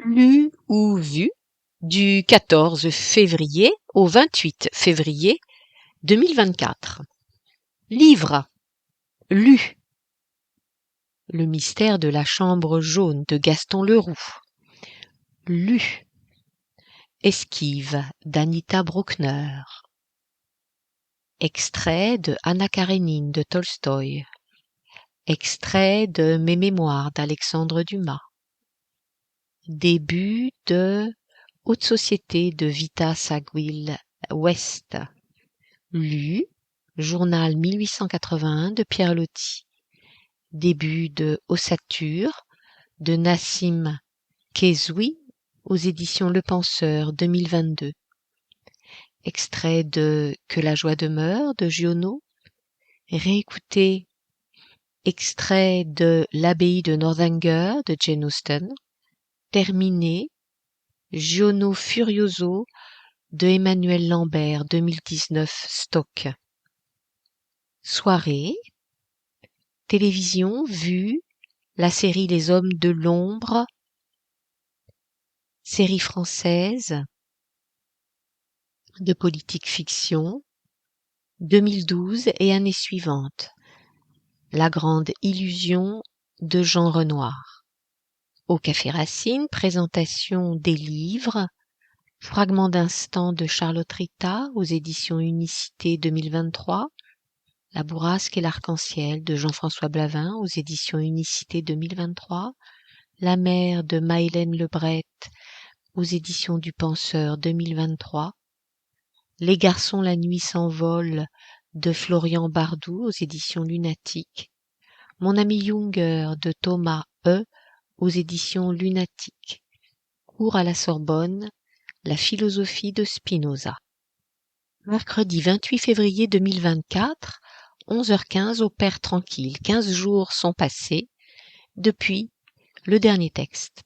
Lu ou vu du 14 février au 28 février 2024. Livre lu. Le mystère de la chambre jaune de Gaston Leroux. Lu. Esquive d'Anita Bruckner. Extrait de Anna Karénine de Tolstoï. Extrait de Mes mémoires d'Alexandre Dumas. Début de Haute société de Vita Sackville-West. Lu. Journal 1881 de Pierre Loti. Début de Ossature de Nassim Kezoui aux éditions Le Penseur 2022. Extrait de Que la joie demeure de Giono. Réécouté extrait de L'abbaye de Northanger de Jane Austen. Terminé Giono Furioso de Emmanuel Lambert 2019 stock. Soirée. Télévision, vue, la série Les Hommes de l'ombre, série française de politique fiction, 2012 et années suivantes, La grande illusion de Jean Renoir. Au Café Racine, présentation des livres, Fragments d'instant de Charlotte Rita aux éditions Unicité 2023, La bourrasque et l'arc-en-ciel de Jean-François Blavin aux éditions Unicité 2023, La mer de Maëlène Lebret aux éditions du Penseur 2023, Les garçons la nuit s'envolent de Florian Bardou aux éditions Lunatique, Mon ami Junger de Thomas E aux éditions Lunatique, Cours à la Sorbonne, La philosophie de Spinoza. Mercredi 28 février 2024, 11h15 au Père tranquille. 15 jours sont passés depuis le dernier texte.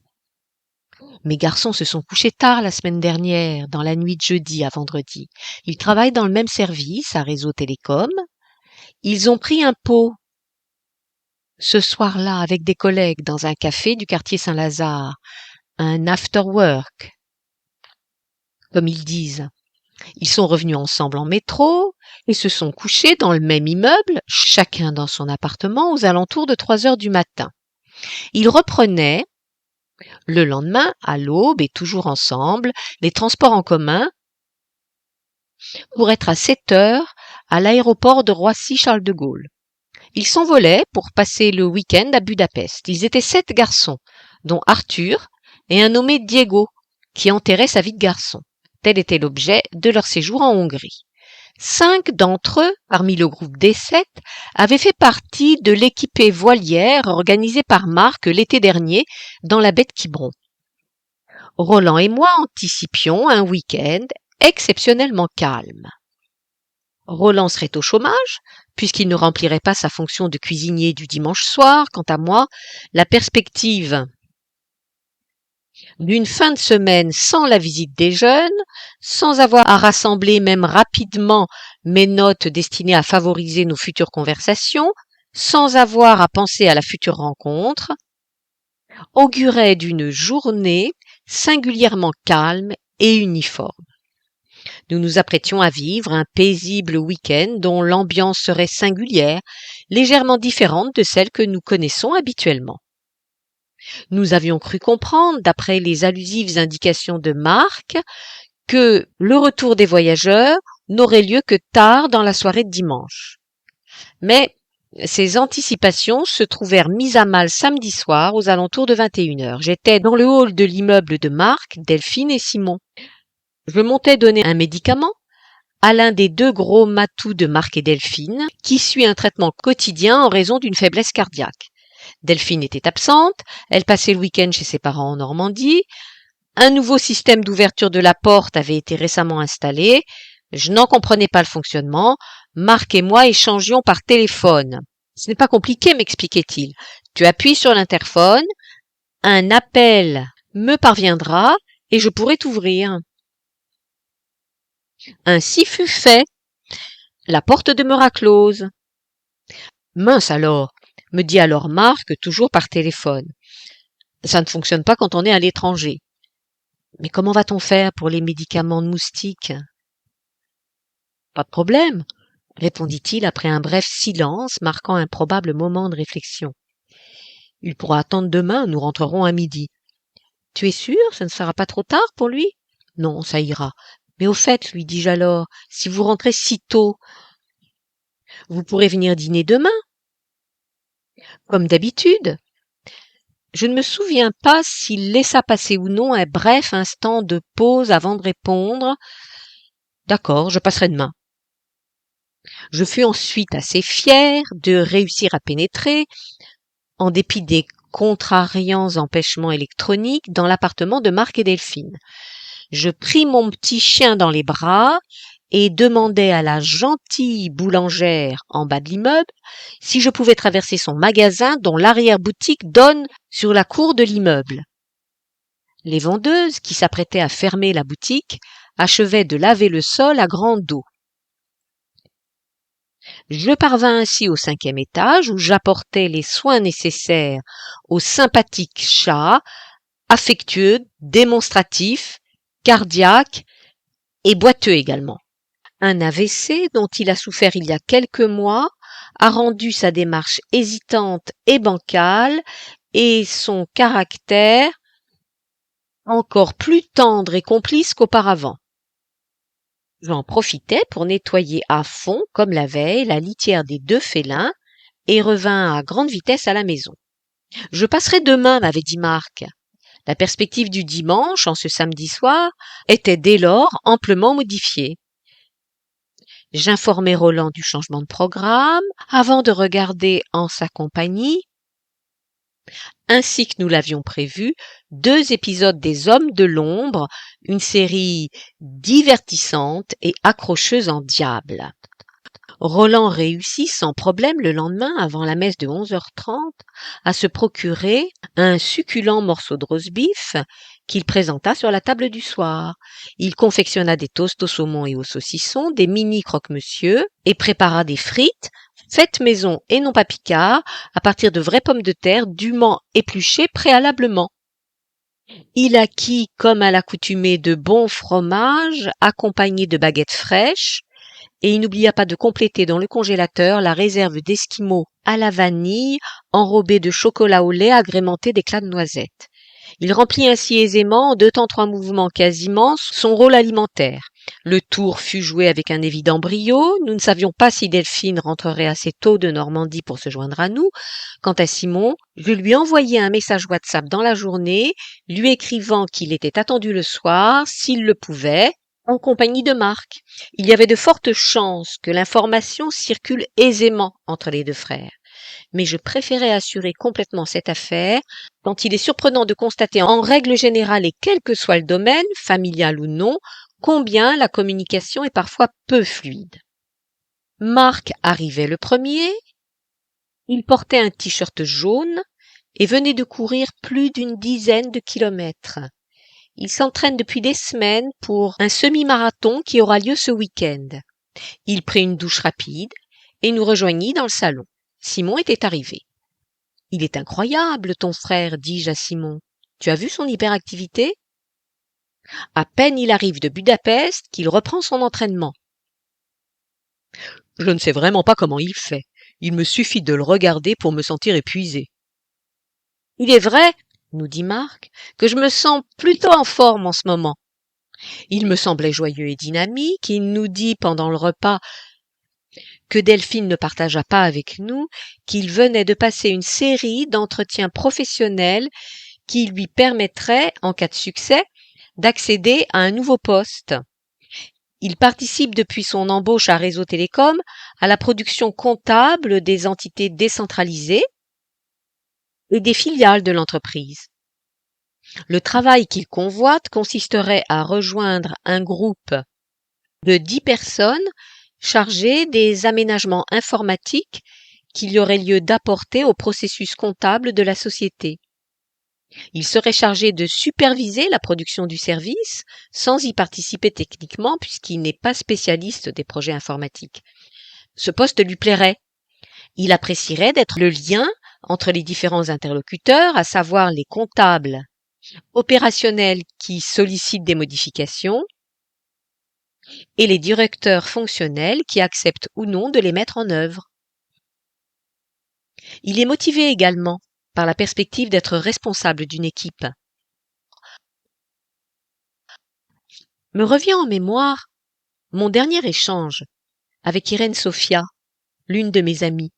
Mes garçons se sont couchés tard la semaine dernière, dans la nuit de jeudi à vendredi. Ils travaillent dans le même service, à Réseau Télécom. Ils ont pris un pot ce soir-là avec des collègues dans un café du quartier Saint-Lazare, un after work, comme ils disent. Ils sont revenus ensemble en métro et se sont couchés dans le même immeuble, chacun dans son appartement, aux alentours de 3 heures du matin. Ils reprenaient le lendemain, à l'aube et toujours ensemble, les transports en commun pour être à 7 heures à l'aéroport de Roissy-Charles de Gaulle. Ils s'envolaient pour passer le week-end à Budapest. Ils étaient 7 garçons, dont Arthur et un nommé Diego, qui enterrait sa vie de garçon. Tel était l'objet de leur séjour en Hongrie. 5 d'entre eux, parmi le groupe des 7, avaient fait partie de l'équipée voilière organisée par Marc l'été dernier dans la baie de Quiberon. Roland et moi anticipions un week-end exceptionnellement calme. Roland serait au chômage, puisqu'il ne remplirait pas sa fonction de cuisinier du dimanche soir. Quant à moi, la perspective d'une fin de semaine sans la visite des jeunes, sans avoir à rassembler même rapidement mes notes destinées à favoriser nos futures conversations, sans avoir à penser à la future rencontre, augurait d'une journée singulièrement calme et uniforme. Nous nous apprêtions à vivre un paisible week-end dont l'ambiance serait singulière, légèrement différente de celle que nous connaissons habituellement. Nous avions cru comprendre, d'après les allusives indications de Marc, que le retour des voyageurs n'aurait lieu que tard dans la soirée de dimanche. Mais ces anticipations se trouvèrent mises à mal samedi soir aux alentours de 21h. J'étais dans le hall de l'immeuble de Marc, Delphine et Simon. Je montais donner un médicament à l'un des 2 gros matous de Marc et Delphine, qui suit un traitement quotidien en raison d'une faiblesse cardiaque. Delphine était absente, elle passait le week-end chez ses parents en Normandie, un nouveau système d'ouverture de la porte avait été récemment installé, je n'en comprenais pas le fonctionnement, Marc et moi échangions par téléphone. Ce n'est pas compliqué, m'expliquait-il. Tu appuies sur l'interphone, un appel me parviendra et je pourrai t'ouvrir. Ainsi fut fait. La porte demeura close. Mince alors, me dit alors Marc, toujours par téléphone. Ça ne fonctionne pas quand on est à l'étranger. Mais comment va-t-on faire pour les médicaments de moustiques? Pas de problème, répondit-il après un bref silence marquant un probable moment de réflexion. Il pourra attendre demain, nous rentrerons à midi. Tu es sûr, ça ne sera pas trop tard pour lui? Non, ça ira. Mais au fait, lui dis-je alors, si vous rentrez si tôt, vous pourrez venir dîner demain, comme d'habitude. Je ne me souviens pas s'il laissa passer ou non un bref instant de pause avant de répondre. D'accord, je passerai demain. Je fus ensuite assez fier de réussir à pénétrer, en dépit des contrariants empêchements électroniques, dans l'appartement de Marc et Delphine. Je pris mon petit chien dans les bras et demandai à la gentille boulangère en bas de l'immeuble si je pouvais traverser son magasin dont l'arrière-boutique donne sur la cour de l'immeuble. Les vendeuses, qui s'apprêtaient à fermer la boutique, achevaient de laver le sol à grande eau. Je parvins ainsi au 5e étage où j'apportais les soins nécessaires au sympathique chat, affectueux, démonstratif, cardiaque et boiteux également. Un AVC dont il a souffert il y a quelques mois a rendu sa démarche hésitante et bancale et son caractère encore plus tendre et complice qu'auparavant. J'en profitai pour nettoyer à fond, comme la veille, la litière des 2 félins et revins à grande vitesse à la maison. Je passerai demain, m'avait dit Marc. La perspective du dimanche, en ce samedi soir, était dès lors amplement modifiée. J'informai Roland du changement de programme avant de regarder en sa compagnie, ainsi que nous l'avions prévu, 2 épisodes des Hommes de l'ombre, une série divertissante et accrocheuse en diable. Roland réussit sans problème le lendemain, avant la messe de 11h30, à se procurer un succulent morceau de roast-beef qu'il présenta sur la table du soir. Il confectionna des toasts au saumon et au saucisson, des mini croque-monsieur et prépara des frites faites maison et non pas Picard, à partir de vraies pommes de terre dûment épluchées préalablement. Il acquit, comme à l'accoutumée, de bons fromages accompagnés de baguettes fraîches, et il n'oublia pas de compléter dans le congélateur la réserve d'esquimaux à la vanille enrobée de chocolat au lait agrémenté d'éclats de noisettes. Il remplit ainsi aisément, en 2 temps 3 mouvements quasiment, son rôle alimentaire. Le tour fut joué avec un évident brio. Nous ne savions pas si Delphine rentrerait assez tôt de Normandie pour se joindre à nous. Quant à Simon, je lui envoyai un message WhatsApp dans la journée, lui écrivant qu'il était attendu le soir, s'il le pouvait, en compagnie de Marc. Il y avait de fortes chances que l'information circule aisément entre les 2 frères. Mais je préférais assurer complètement cette affaire, tant il est surprenant de constater en règle générale et quel que soit le domaine, familial ou non, combien la communication est parfois peu fluide. Marc arrivait le premier, il portait un t-shirt jaune et venait de courir plus d'1 dizaine de kilomètres. Il s'entraîne depuis des semaines pour un semi-marathon qui aura lieu ce week-end. Il prit une douche rapide et nous rejoignit dans le salon. Simon était arrivé. « Il est incroyable, ton frère, dis-je à Simon. Tu as vu son hyperactivité ? À peine il arrive de Budapest qu'il reprend son entraînement. Je ne sais vraiment pas comment il fait. Il me suffit de le regarder pour me sentir épuisé. Il est vrai, nous dit Marc, que je me sens plutôt en forme en ce moment. Il me semblait joyeux et dynamique. Il nous dit pendant le repas que Delphine ne partagea pas avec nous, qu'il venait de passer une série d'entretiens professionnels qui lui permettraient, en cas de succès, d'accéder à un nouveau poste. Il participe depuis son embauche à Réseau Télécom à la production comptable des entités décentralisées et des filiales de l'entreprise. Le travail qu'il convoite consisterait à rejoindre un groupe de 10 personnes chargées des aménagements informatiques qu'il y aurait lieu d'apporter au processus comptable de la société. Il serait chargé de superviser la production du service sans y participer techniquement puisqu'il n'est pas spécialiste des projets informatiques. Ce poste lui plairait. Il apprécierait d'être le lien entre les différents interlocuteurs, à savoir les comptables opérationnels qui sollicitent des modifications et les directeurs fonctionnels qui acceptent ou non de les mettre en œuvre. Il est motivé également par la perspective d'être responsable d'une équipe. Me revient en mémoire mon dernier échange avec Irène Sophia, l'une de mes amies.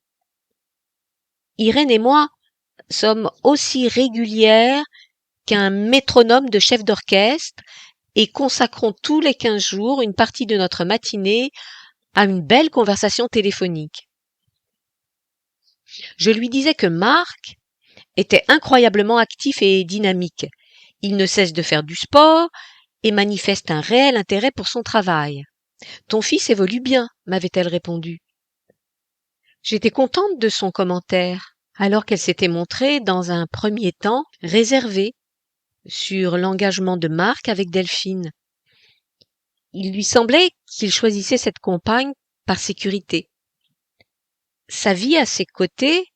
Irène et moi sommes aussi régulières qu'un métronome de chef d'orchestre et consacrons tous les 15 jours une partie de notre matinée à une belle conversation téléphonique. Je lui disais que Marc était incroyablement actif et dynamique. Il ne cesse de faire du sport et manifeste un réel intérêt pour son travail. « Ton fils évolue bien », m'avait-elle répondu. J'étais contente de son commentaire, alors qu'elle s'était montrée, dans un premier temps, réservée sur l'engagement de Marc avec Delphine. Il lui semblait qu'il choisissait cette compagne par sécurité. Sa vie à ses côtés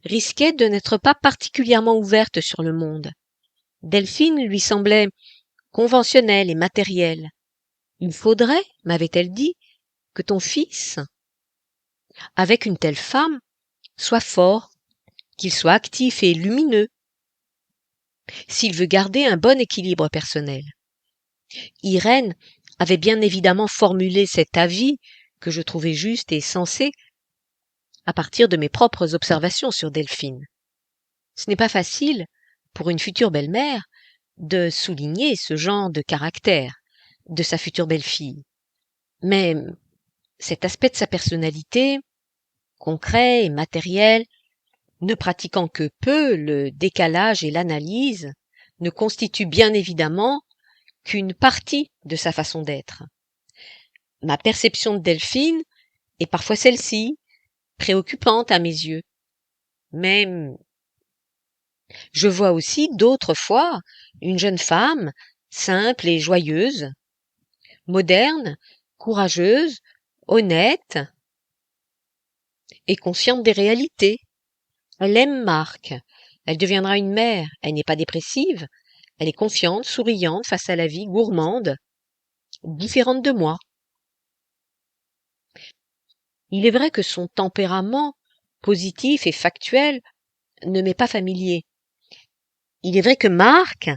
risquait de n'être pas particulièrement ouverte sur le monde. Delphine lui semblait conventionnelle et matérielle. « Il faudrait, m'avait-elle dit, que ton fils, avec une telle femme, soit fort, qu'il soit actif et lumineux, s'il veut garder un bon équilibre personnel. » Irène avait bien évidemment formulé cet avis, que je trouvais juste et sensé, à partir de mes propres observations sur Delphine. Ce n'est pas facile, pour une future belle-mère, de souligner ce genre de caractère de sa future belle-fille. Mais cet aspect de sa personnalité, concret et matériel, ne pratiquant que peu le décalage et l'analyse, ne constitue bien évidemment qu'une partie de sa façon d'être. Ma perception de Delphine est parfois celle-ci, préoccupante à mes yeux. Mais je vois aussi d'autres fois une jeune femme simple et joyeuse, moderne, courageuse, honnête et consciente des réalités. Elle aime Marc, elle deviendra une mère, elle n'est pas dépressive, elle est confiante, souriante face à la vie, gourmande, différente de moi. Il est vrai que son tempérament, positif et factuel, ne m'est pas familier. Il est vrai que Marc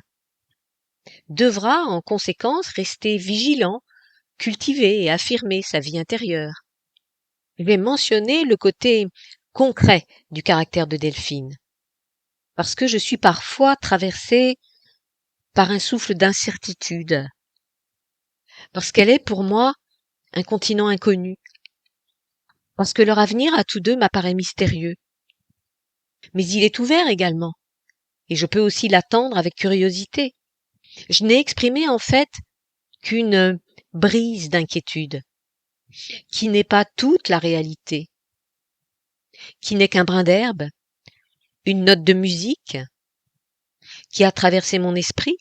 devra en conséquence rester vigilant, cultiver et affirmer sa vie intérieure. Je vais mentionner le côté concret du caractère de Delphine, parce que je suis parfois traversée par un souffle d'incertitude, parce qu'elle est pour moi un continent inconnu, parce que leur avenir à tous deux m'apparaît mystérieux. Mais il est ouvert également, et je peux aussi l'attendre avec curiosité. Je n'ai exprimé en fait qu'une brise d'inquiétude, qui n'est pas toute la réalité, qui n'est qu'un brin d'herbe, une note de musique, qui a traversé mon esprit,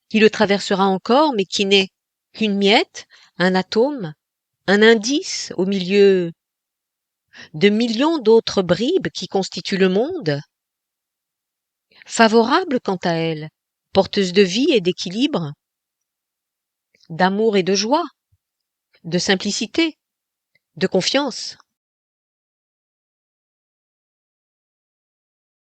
qui le traversera encore, mais qui n'est qu'une miette, un atome, un indice au milieu de millions d'autres bribes qui constituent le monde. Favorable quant à elle, porteuse de vie et d'équilibre, d'amour et de joie, de simplicité, de confiance.